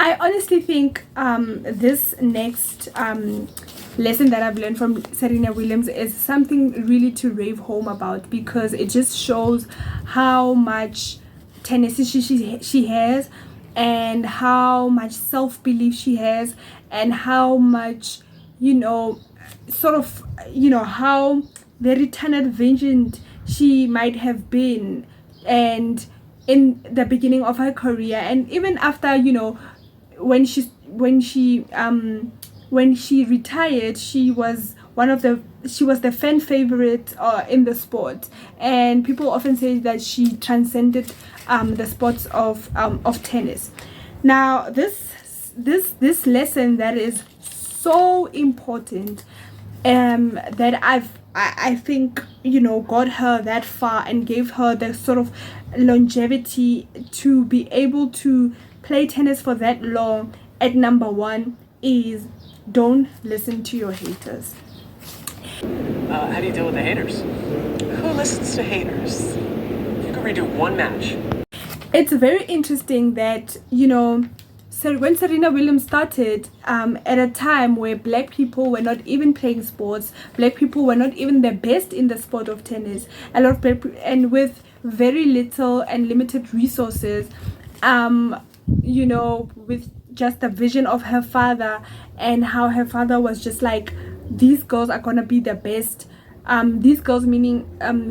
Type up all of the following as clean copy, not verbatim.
I honestly think this next lesson that I've learned from Serena Williams is something really to rave home about, because it just shows how much tenacity she has, and how much self-belief she has, and how much, sort of, how very tunnel visioned she might have been, and in the beginning of her career, and even after, when she retired, she was the fan favorite in the sport, and people often say that she transcended the sports of tennis. Now this lesson that is so important, that I think, got her that far and gave her the sort of longevity to be able to play tennis for that long at number one, is don't listen to your haters. How do you deal with the haters? Who listens to haters? You could redo one match. It's very interesting that, so when Serena Williams started, at a time where black people were not even playing sports, black people were not even the best in the sport of tennis, a lot of black, and with very little and limited resources, with just the vision of her father, and how her father was just like, these girls are gonna be the best. These girls, meaning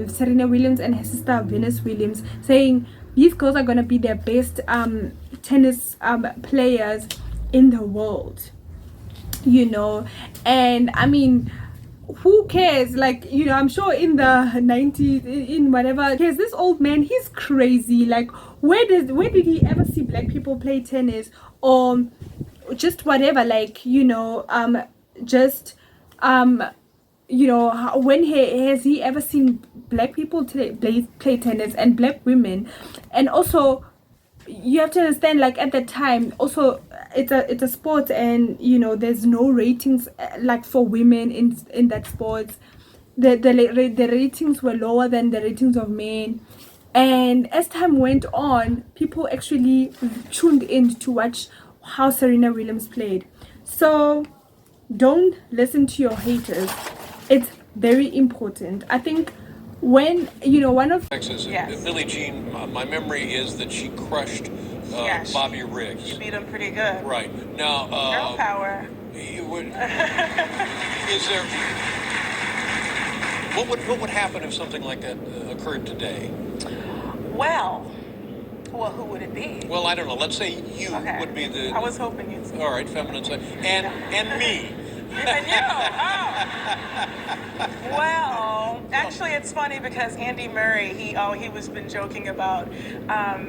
Serena Williams and her sister Venus Williams, saying these girls are gonna be the best tennis players in the world, and I mean, who cares? Like, I'm sure in the 90s, in whatever, because this old man, he's crazy. Like, where did he ever see black people play tennis, or just whatever, like, just when has he ever seen black people play tennis, and black women? And also, you have to understand, like, at the time also, it's a sport, and there's no ratings, like, for women in that sport. The ratings were lower than the ratings of men, and as time went on, people actually tuned in to watch how Serena Williams played. So don't listen to your haters. It's very important. I think when one of Texas, Yes. Billie Jean, my memory is that she crushed Yeah, Bobby Riggs. She beat him pretty good. Right. Now, Girl power. is there what would happen if something like that occurred today? Well, who would it be? Well, I don't know. Let's say you Okay. would be the I was hoping you'd say. all right, feminine side, and me. And you. Oh. Well, actually, it's funny because Andy Murray, he was been joking about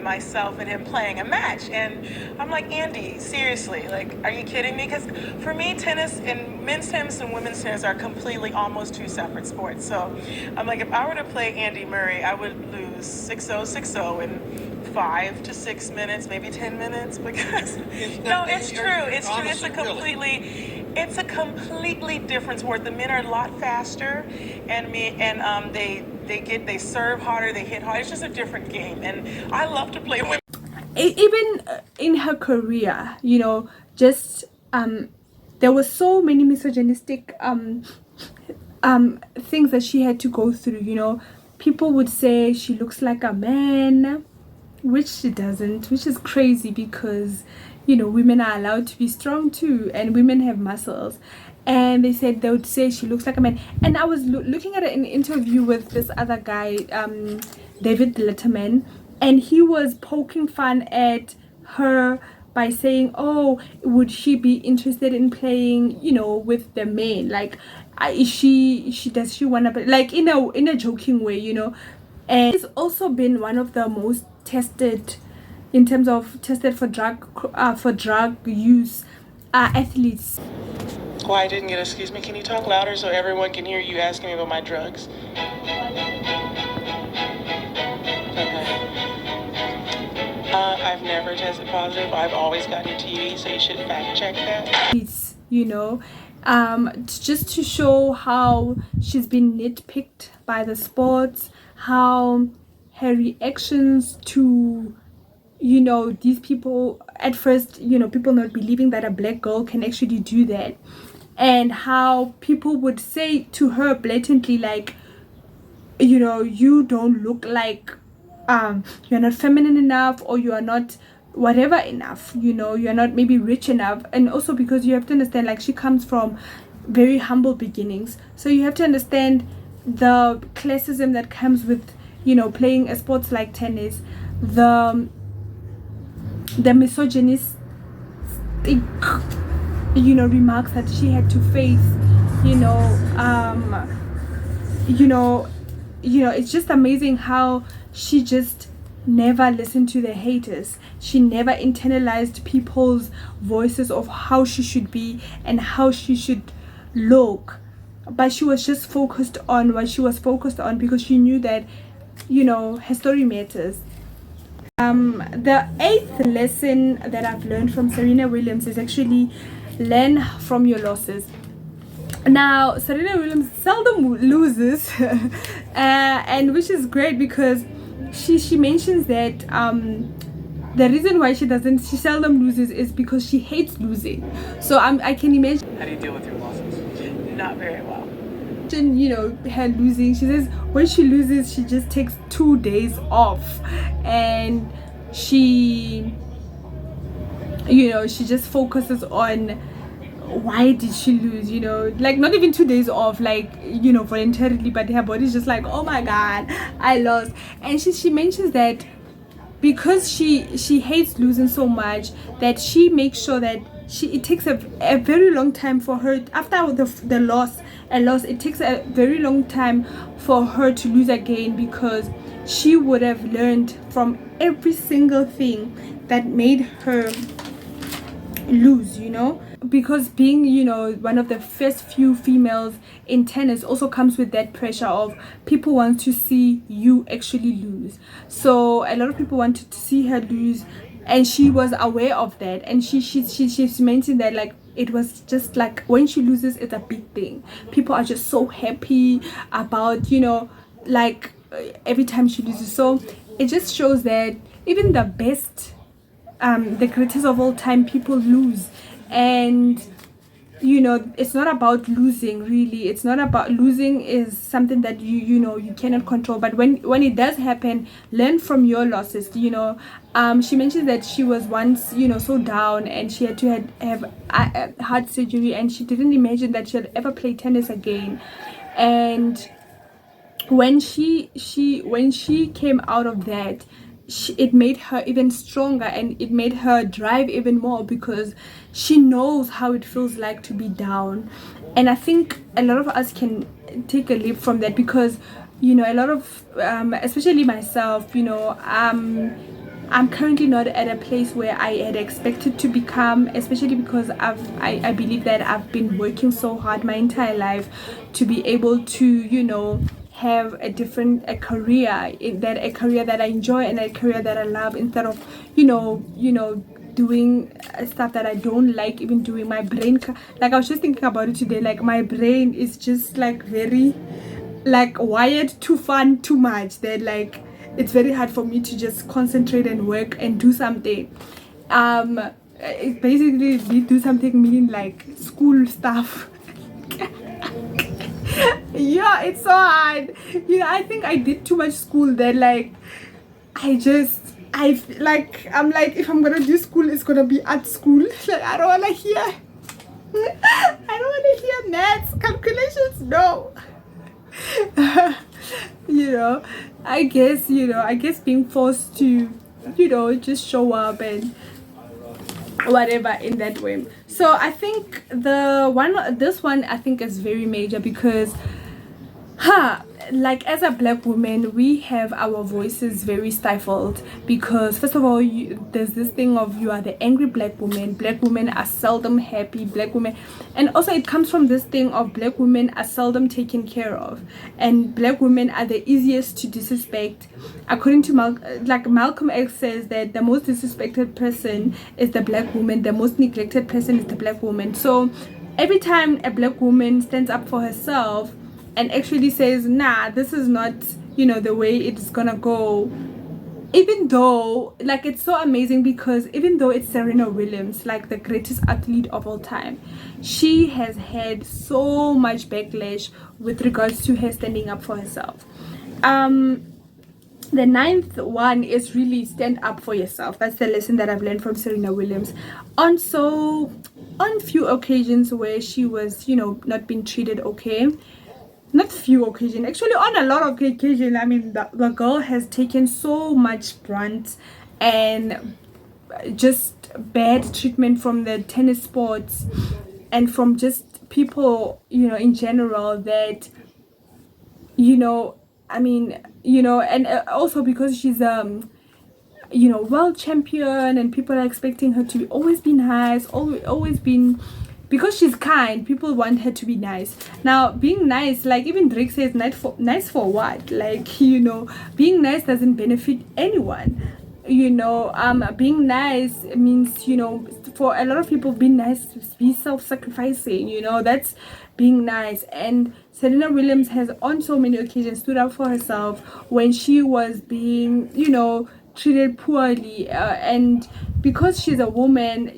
myself and him playing a match, and I'm like, Andy, seriously, like, are you kidding me? Because for me, tennis and men's tennis and women's tennis are completely almost two separate sports. So I'm like, if I were to play Andy Murray, I would lose 6-0, 6-0 in 5 to 6 minutes, maybe 10 minutes, because no, it's true. It's true. It's a completely different sport. The men are a lot faster, and they serve harder, they hit harder. It's just a different game, and I love to play women. Even in her career, just there were so many misogynistic things that she had to go through. People would say she looks like a man, which she doesn't, which is crazy, because women are allowed to be strong too, and women have muscles. And they would say she looks like a man. And I was looking at an interview with this other guy, David Letterman, and he was poking fun at her by saying, oh, would she be interested in playing with the men, like, does she want to, like, in a joking way, and it's also been one of the most tested, in terms of tested for drug use athletes. Why didn't get? Excuse me, can you talk louder so everyone can hear you asking me about my drugs? Okay. I've never tested positive. I've always gotten TB, so you should fact check that. It's, just to show how she's been nitpicked by the sports, how her reactions to these people at first, people not believing that a black girl can actually do that, and how people would say to her blatantly, like, you don't look like, you're not feminine enough, or you are not whatever enough, you're not maybe rich enough. And also because you have to understand, like, she comes from very humble beginnings, so you have to understand the classism that comes with playing a sports like tennis, the misogynistic remarks that she had to face, it's just amazing how she just never listened to the haters. She never internalized people's voices of how she should be and how she should look, but she was just focused on what she was focused on, because she knew that her story matters. The 8th lesson that I've learned from Serena Williams is actually learn from your losses. Now, Serena Williams seldom loses, and which is great, because she mentions that the reason why she seldom loses is because she hates losing. So I can imagine. How do you deal with your losses? Not very well. Her losing. She says when she loses, she just takes 2 days off, and she she just focuses on why did she lose, like not even 2 days off, like voluntarily, but her body's just like, oh my god, I lost. And she mentions that because she hates losing so much, that she makes sure that it takes a very long time for her after the loss, it takes a very long time for her to lose again, because she would have learned from every single thing that made her lose, because being one of the first few females in tennis also comes with that pressure of people want to see you actually lose. So a lot of people wanted to see her lose, and she was aware of that, and she's mentioned that, like, it was just like when she loses, it's a big thing. People are just so happy about like every time she loses. So it just shows that even the best, the greatest of all time, people lose. And it's not about losing, really. It's not about losing, is something that you cannot control. But when it does happen, learn from your losses. She mentioned that she was once so down, and she had to have heart surgery, and she didn't imagine that she'll ever play tennis again. And when she came out of that, it made her even stronger, and it made her drive even more, because she knows how it feels like to be down. And I think a lot of us can take a leap from that, because a lot of especially myself, I'm currently not at a place where I had expected to become, especially because I believe that I've been working so hard my entire life to be able to have a career that I enjoy, and a career that I love, instead of doing stuff that I don't like even doing. My brain, like, I was just thinking about it today, like my brain is just like very like wired to fun too much, that like it's very hard for me to just concentrate and work and do something. It basically do something, meaning like school stuff. Yeah, it's so hard. I think I did too much school that, like, I'm like, if I'm gonna do school, it's gonna be at school. Like, I don't wanna hear I don't wanna hear maths, calculations, no. I guess being forced to just show up and whatever in that way. So I think this one I think is very major, because like, as a black woman, we have our voices very stifled, because first of all, there's this thing of you are the angry black woman. Black women are seldom happy. Black women, and also it comes from this thing of black women are seldom taken care of, and black women are the easiest to disrespect. According to Malcolm X says that the most disrespected person is the black woman, the most neglected person is the black woman. So every time a black woman stands up for herself and actually says, nah, this is not the way it's gonna go, even though, like, it's so amazing because even though it's Serena Williams, like the greatest athlete of all time, she has had so much backlash with regards to her standing up for herself. The ninth one is really stand up for yourself. That's the lesson that I've learned from Serena Williams. On few occasions where she was, not being treated okay, not few occasions, actually on a lot of occasions. I mean, the girl has taken so much brunt and just bad treatment from the tennis sports and from just people, in general, that, I mean, and also because she's world champion, and people are expecting her to always be nice, always been, because she's kind, people want her to be nice. Now, being nice, like even Drake says, nice for what? Like, being nice doesn't benefit anyone. Being nice means, for a lot of people, being nice to be self-sacrificing, that's being nice. And Serena Williams has on so many occasions stood up for herself when she was being, treated poorly, and because she's a woman,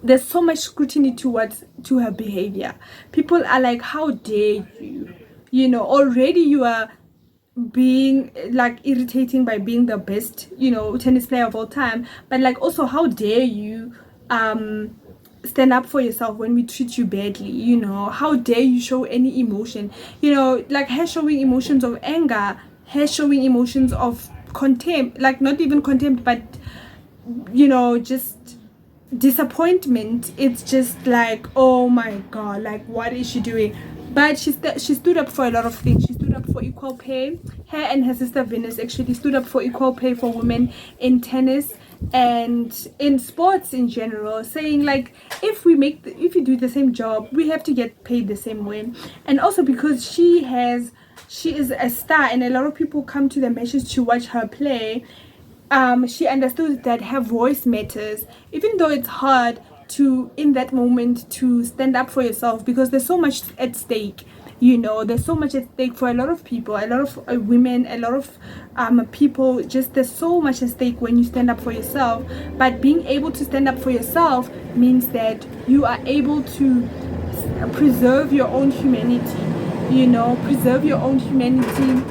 there's so much scrutiny to her behavior. People are like, how dare you, already you are being like irritating by being the best, tennis player of all time, but like also, how dare you stand up for yourself when we treat you badly, how dare you show any emotion, like her showing emotions of anger, her showing emotions of contempt, like not even contempt, but just disappointment. It's just like, oh my god, like what is she doing? But she stood up for a lot of things. She stood up for equal pay. Her and her sister Venus actually stood up for equal pay for women in tennis and in sports in general, saying like, if you do the same job, we have to get paid the same way. And also because she is a star, and a lot of people come to the matches to watch her play. She understood that her voice matters, even though it's hard to, in that moment, to stand up for yourself, because there's so much at stake. There's so much at stake for a lot of people, a lot of women, a lot of people. Just there's so much at stake when you stand up for yourself. But being able to stand up for yourself means that you are able to preserve your own humanity. Preserve your own humanity.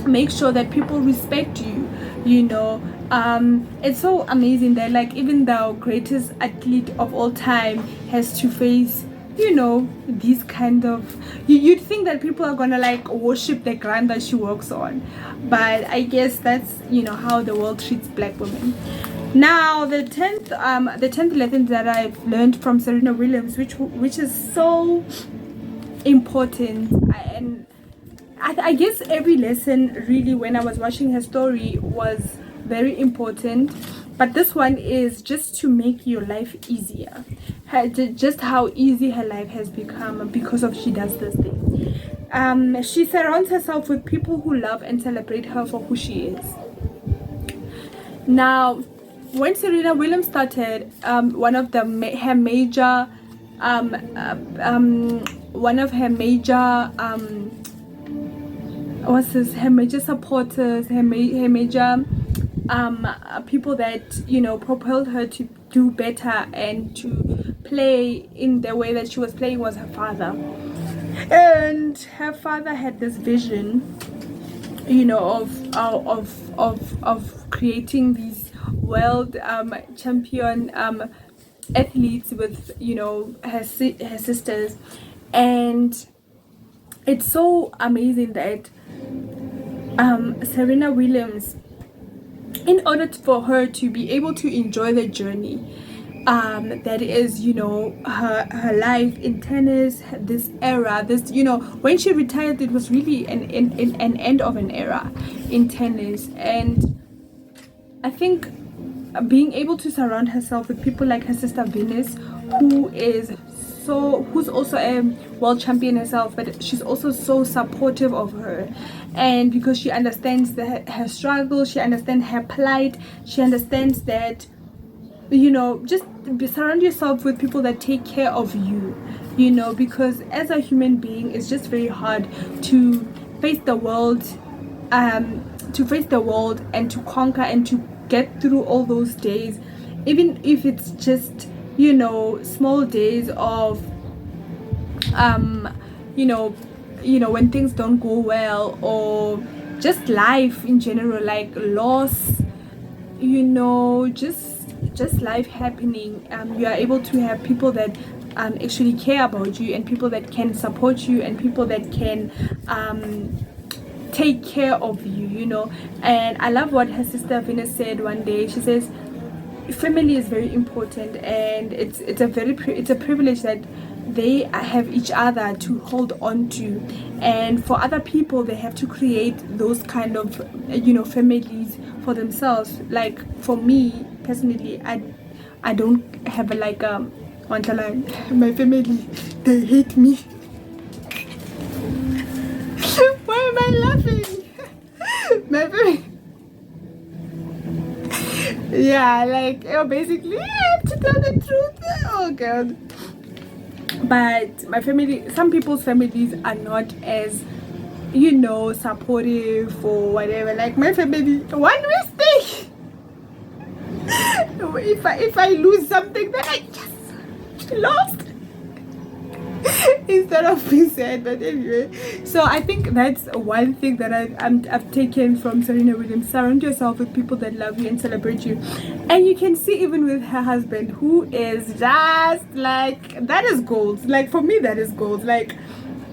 Make sure that people respect you. It's so amazing that, like, even the greatest athlete of all time has to face, these kind of, you'd think that people are gonna like worship the ground that she walks on, but I guess that's how the world treats black women. Now, the 10th lesson that I've learned from Serena Williams, which is so important, and I guess every lesson really, when I was watching her story, was very important, but this one is just to make your life easier. Just how easy her life has become because of she does this thing. She surrounds herself with people who love and celebrate her for who she is. Now, when Serena Williams started, one of her major her major supporters, her major people that propelled her to do better and to play in the way that she was playing was her father. And her father had this vision, of creating these world champion athletes with her sisters. And it's so amazing that Serena Williams, in order for her to be able to enjoy the journey that is her life in tennis, this era, this when she retired, it was really an end of an era in tennis. And I think being able to surround herself with people like her sister Venus, who's also a world champion herself, but she's also so supportive of her. And because she understands her struggle, she understands her plight, she understands that just surround yourself with people that take care of you, because as a human being, it's just very hard to face the world face the world and to conquer and to get through all those days, even if it's just, you know, small days of when things don't go well, or just life in general, like loss, just life happening. You are able to have people that actually care about you, and people that can support you, and people that can take care of you. And I love what her sister Venus said one day. She says family is very important, and it's a privilege that they have each other to hold on to. And for other people, they have to create those kind of families for themselves. Like for me personally, I don't have my family, they hate me. Why am I laughing? My family, yeah, like, basically I have to tell the truth. Oh god. But my family, some people's families are not as supportive or whatever. Like my family, one mistake, if I lose something, then I just lost. Instead of being sad. But anyway, so I think that's one thing that I've taken from Serena Williams. Surround yourself with people that love you and celebrate you. And you can see even with her husband, who is just like, that is gold. Like for me, that is gold. Like,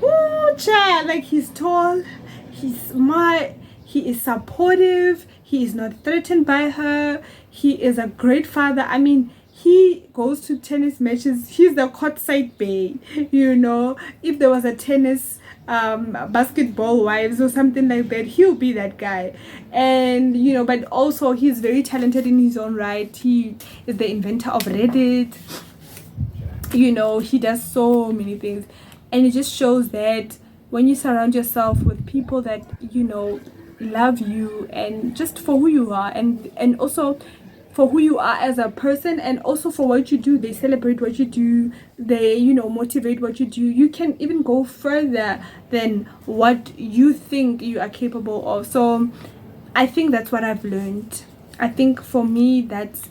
ooh, child, like he's tall, he's smart, he is supportive, he is not threatened by her, he is a great father. I mean, he goes to tennis matches. He's the courtside bay. If there was a tennis basketball wives or something like that, he'll be that guy. And but also he's very talented in his own right. He is the inventor of Reddit. He does so many things, and it just shows that when you surround yourself with people that love you, and just for who you are, and also for who you are as a person, and also for what you do, they celebrate what you do, they motivate what you do, you can even go further than what you think you are capable of. So I think that's what I've learned. I think for me, that's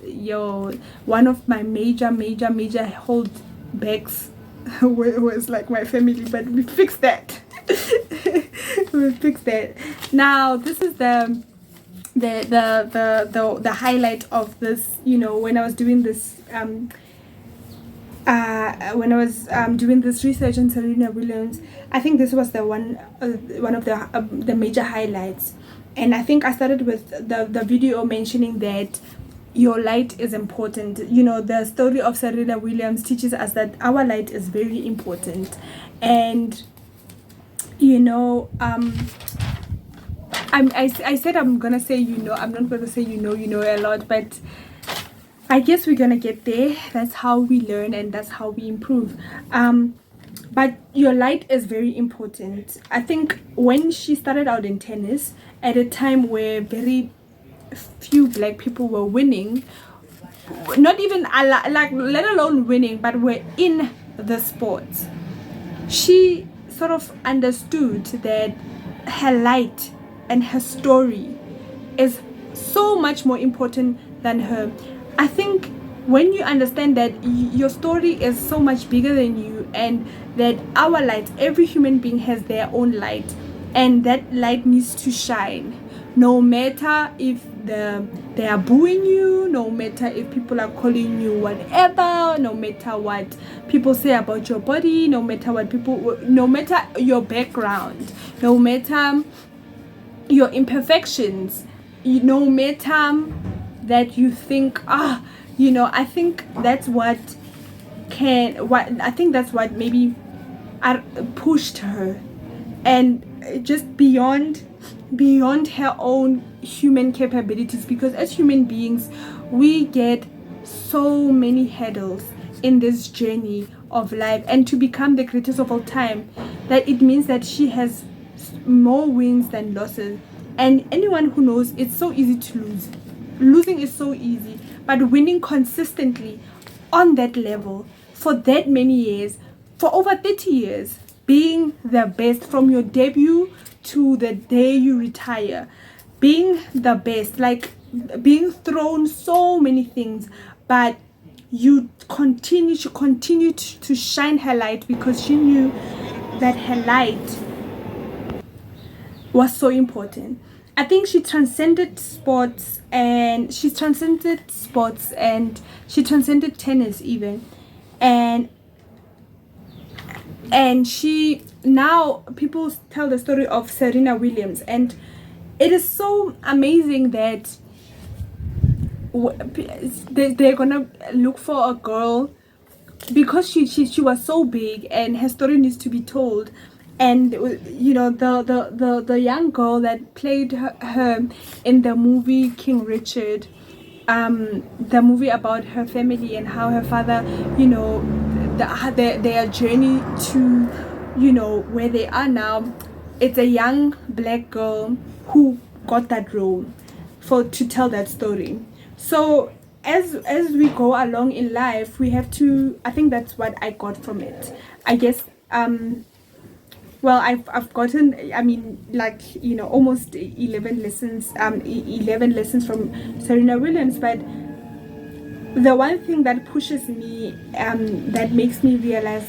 one of my major holdbacks was like my family, but we fixed that. We fixed that. Now this is the highlight of this. When I was doing this doing this research on Serena Williams, I think this was the one of the major highlights. And I think I started with the video mentioning that your light is important. The story of Serena Williams teaches us that our light is very important. And I said I'm gonna say I'm not gonna say a lot, but I guess we're gonna get there. That's how we learn, and that's how we improve. But your light is very important. I think when she started out in tennis, at a time where very few black people were winning, not even like let alone winning, but were in the sport, she sort of understood that her light and her story is so much more important than her. I think when you understand that your story is so much bigger than you, and that our light, every human being has their own light, and that light needs to shine, no matter if they are booing you, no matter if people are calling you whatever, no matter what people say about your body, no matter your background, no matter your imperfections, no matter that you think I think that's what maybe pushed her, and just beyond her own human capabilities, because as human beings we get so many hurdles in this journey of life, and to become the greatest of all time, that it means that she has more wins than losses. And anyone who knows, it's so easy to lose. Losing is so easy, but winning consistently on that level for that many years, for over 30 years, being the best from your debut to the day you retire, being the best, like being thrown so many things, but she continued to shine her light, because she knew that her light was so important. I think she transcended sports, and she transcended tennis even, and she, now people tell the story of Serena Williams, and it is so amazing that they're gonna look for a girl, because she was so big, and her story needs to be told. And you know, the young girl that played her in the movie King Richard, the movie about her family and how her father, you know, their journey to, you know, where they are now. It's a young black girl who got that role to tell that story. So as we go along in life, we have to, I think that's what I got from it, I guess. Well, I've gotten, I mean, like, you know, almost 11 lessons from Serena Williams. But the one thing that pushes me, that makes me realize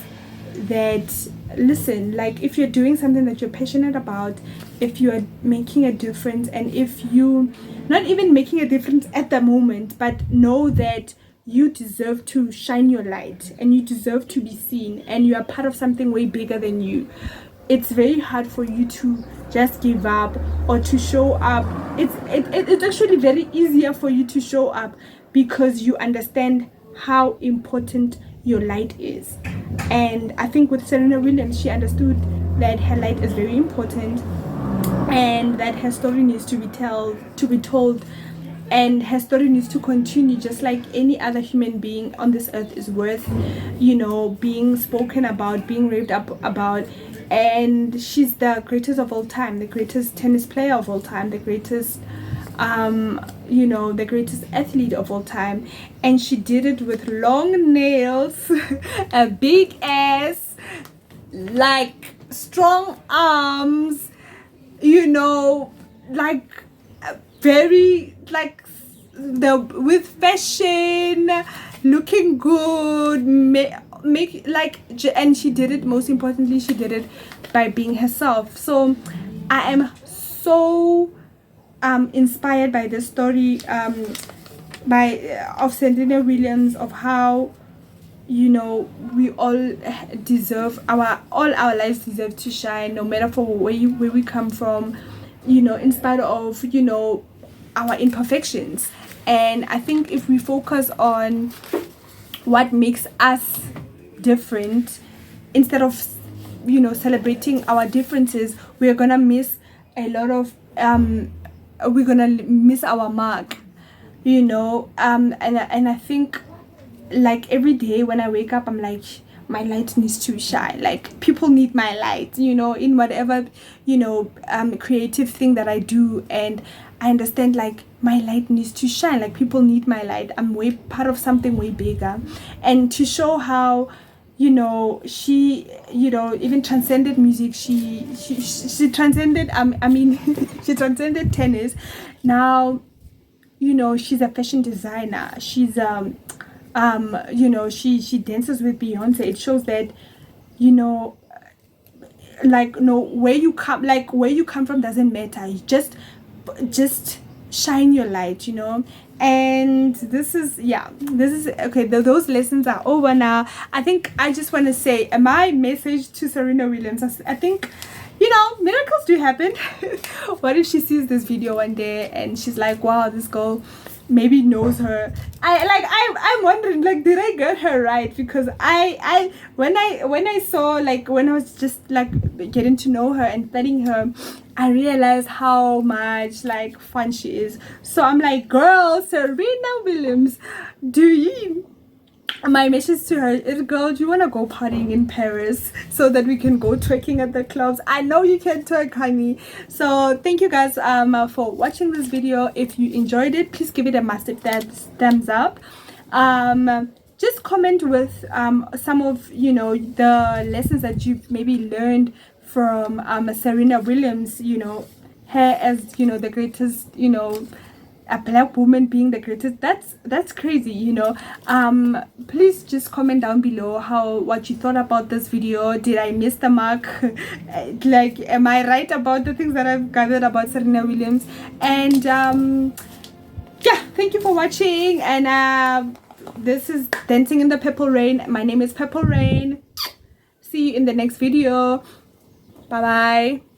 that, listen, like, if you're doing something that you're passionate about, if you are making a difference, and if you not even making a difference at the moment, but know that you deserve to shine your light, and you deserve to be seen, and you are part of something way bigger than you, it's very hard for you to just give up or to show up. It's actually very easier for you to show up, because you understand how important your light is. And I think with Serena Williams, she understood that her light is very important, and that her story needs to be told, and her story needs to continue, just like any other human being on this earth is worth, you know, being spoken about, being raved up about. And she's the greatest of all time, the greatest tennis player of all time, the greatest you know, the greatest athlete of all time. And she did it with long nails, a big ass, like strong arms, you know, like very, like, with fashion, looking good, make like, and she did it, most importantly, she did it by being herself. So I am so inspired by this story of Serena Williams, of how, you know, we all deserve all our lives deserve to shine, no matter for where we come from, you know, in spite of, you know, our imperfections. And I think if we focus on what makes us different, instead of, you know, celebrating our differences, we're gonna miss a lot of we're gonna miss our mark, you know. And I think, like, every day when I wake up, I'm like, my light needs to shine. Like, people need my light, you know, in whatever, you know, creative thing that I do. And I understand, like, my light needs to shine. Like, people need my light. I'm way part of something way bigger. And to show how, you know, she, you know, even transcended music. She transcended, I mean, she transcended tennis. Now, you know, she's a fashion designer. She's you know, she dances with Beyonce. It shows that, you know, like, no, where you come from doesn't matter. You just shine your light, you know. And this is okay. Those lessons are over now. I think I just want to say my message to Serena Williams, I think, you know, miracles do happen. What if she sees this video one day and she's like, wow, this girl maybe knows her. I'm wondering, like, did I get her right? Because when I saw, like, when I was just, like, getting to know her and studying her, I realized how much, like, fun she is. So I'm like, girl, Serena Williams, my message to her is, girl, do you want to go partying in Paris so that we can go twerking at the clubs? I know you can twerk, honey. So thank you guys for watching this video. If you enjoyed it, please give it a massive thumbs up. Just comment with some of, you know, the lessons that you've maybe learned from Serena Williams, you know, her as, you know, the greatest, you know, a black woman being the greatest. That's crazy, you know. Please just comment down below what you thought about this video. Did I miss the mark? Like, am I right about the things that I've gathered about Serena Williams? And yeah, thank you for watching. And this is Dancing in the Purple Rain. My name is Purple Rain. See you in the next video. Bye bye.